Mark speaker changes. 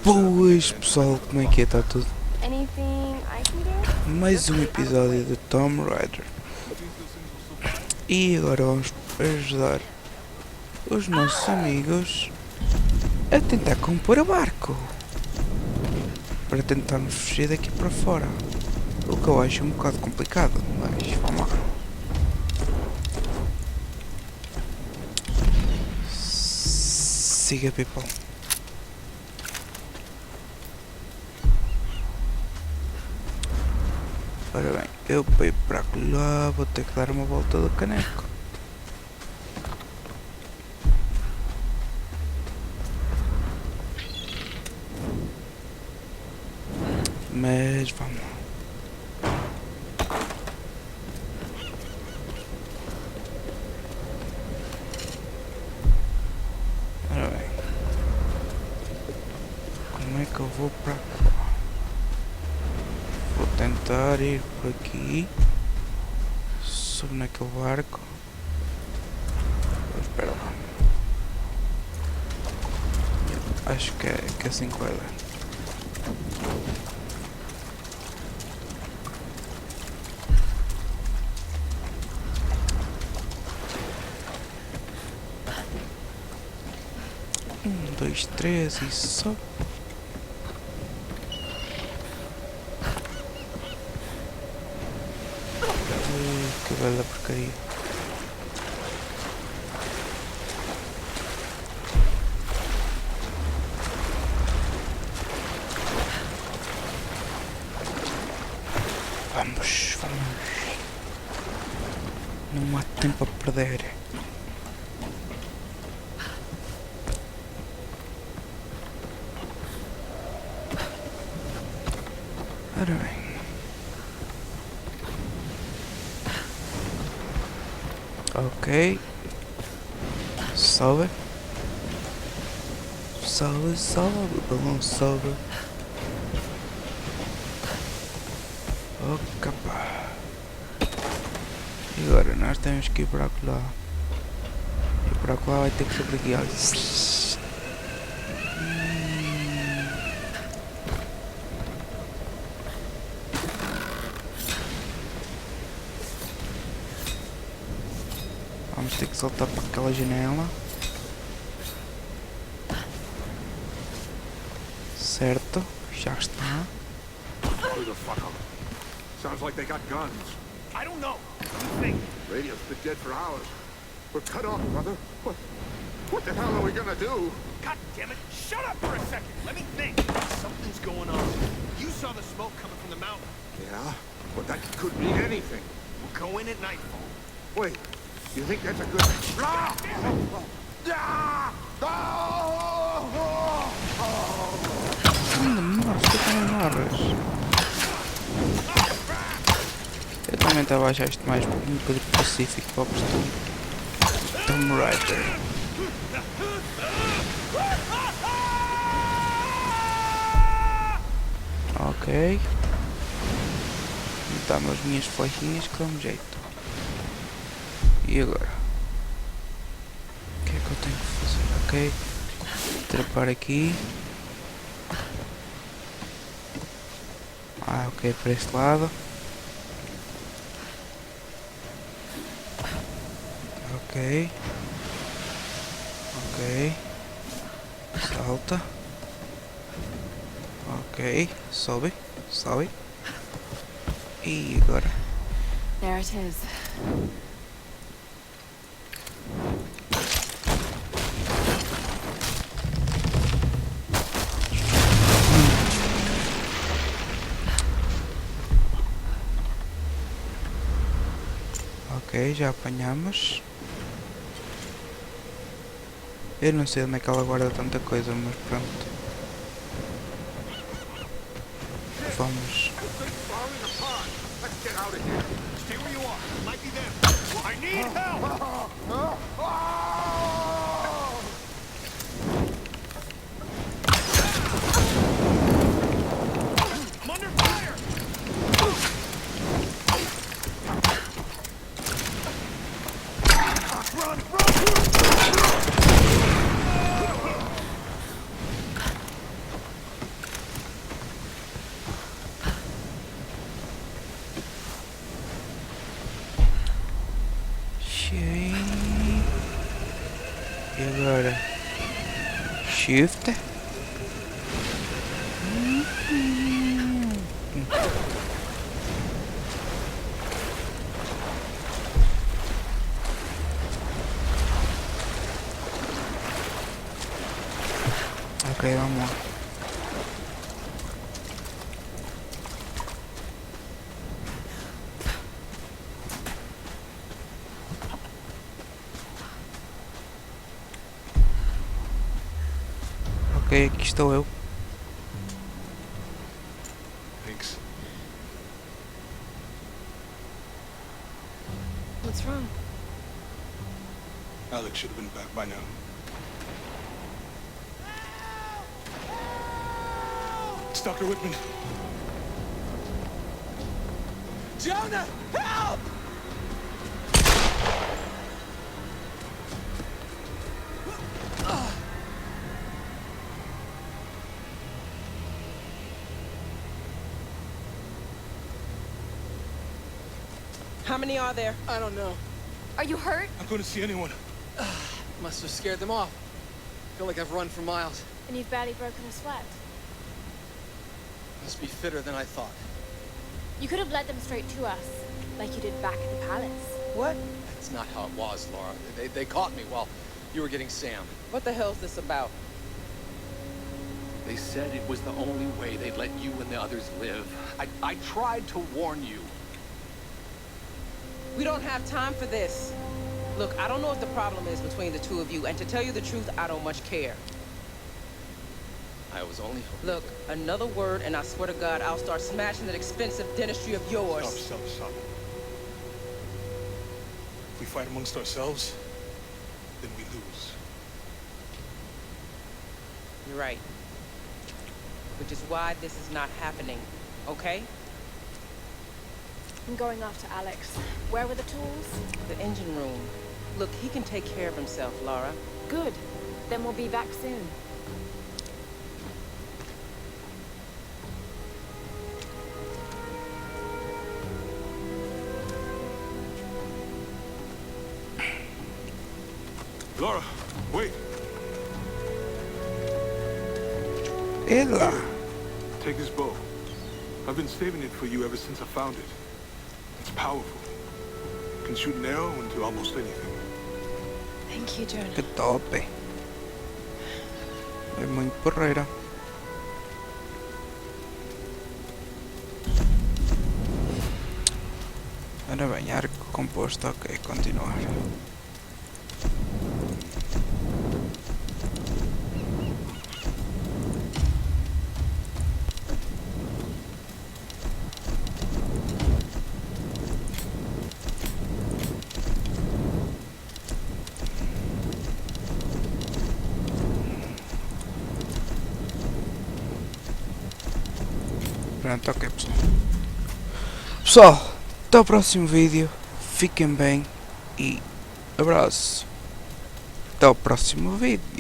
Speaker 1: Boas pessoal, como é que é? Está tudo? Mais um episódio de Tomb Raider. E agora vamos ajudar os nossos amigos a tentar compor o barco para tentarmos fugir daqui para fora. O que eu acho um bocado complicado, mas vamos lá. Siga, people. Ora bem, eu para ir para lá vou ter que dar uma volta do caneco. Mas vamos lá. Ora bem, como é que eu vou para cá? Vou tentar ir por aqui, subir naquele barco. Espera lá. Acho que é assim que vai dar. Um, dois, três e sobe. Que bela porcaria. Vamos. Não há tempo a perder. Ora bem. Ok. Sobe. O balão sobe. Oh, capa. E agora nós temos que ir para lá. E para lá vai ter que subir aqui. Vamos ter que saltar para aquela janela. Certo, já está.
Speaker 2: Who the fuck are they? Sounds like they got guns. I don't know. What do you think? Radio's been dead for hours. We're cut off, brother. What the hell are we gonna do?
Speaker 3: God damn it! Shut up for a second. Let me think. Something's going on. You saw the smoke coming from the mountain.
Speaker 2: Yeah, but that could mean anything.
Speaker 3: We'll go in at nightfall.
Speaker 2: Wait, you think that's a good... Ah!
Speaker 1: Eu também estava a achar isto mais um bocadinho pacífico para o costume. Tomb Raider. Ok. Dá-me as minhas flechinhas que dão jeito. E agora? O que é que eu tenho que fazer? Ok. Trepar aqui. Ah, ok, para este lado. Ok. Salta. Ok. Sobe. E agora?
Speaker 4: There it is.
Speaker 1: Ok, já apanhamos. Eu não sei onde é que ela guarda tanta coisa, mas pronto. Vamos. Ok. E agora? Shift. Ok, vamos lá. Ok, aqui estou eu.
Speaker 3: Thanks.
Speaker 4: What's wrong?
Speaker 3: Alex should have been back by now. It's Dr. Whitman. Jonah, help!
Speaker 5: How many are there?
Speaker 4: I don't know. Are you hurt?
Speaker 3: I'm going to see anyone.
Speaker 4: Must have scared them off. Feel like I've run for miles.
Speaker 6: And you've barely broken a sweat.
Speaker 4: Must be fitter than I thought.
Speaker 6: You could have led them straight to us, like you did back at the palace.
Speaker 5: What?
Speaker 4: That's not how it was, Laura. They caught me while you were getting Sam.
Speaker 5: What the hell's this about?
Speaker 7: They said it was the only way they'd let you and the others live. I tried to warn you.
Speaker 5: We don't have time for this. Look, I don't know what the problem is between the two of you, and to tell you the truth, I don't much care.
Speaker 4: I was only hoping.
Speaker 5: Look, another word, and I swear to God, I'll start smashing that expensive dentistry of yours.
Speaker 3: Stop. If we fight amongst ourselves, then we lose.
Speaker 5: You're right. Which is why this is not happening, okay?
Speaker 6: I'm going after Alex. Where were the tools?
Speaker 5: The engine room. Look, he can take care of himself, Laura.
Speaker 6: Good. Then we'll be back soon.
Speaker 3: Laura, wait.
Speaker 1: Ela.
Speaker 3: Take this bow. I've been saving it for you ever since I found it. It's powerful. It can shoot an arrow into almost anything.
Speaker 4: Thank you, Jonah.
Speaker 1: Que top. É muito porreira. Ora bem, arco composto, ok, continuar. Pronto, ok pessoal. Pessoal, até o próximo vídeo. Fiquem bem e abraço. Até o próximo vídeo.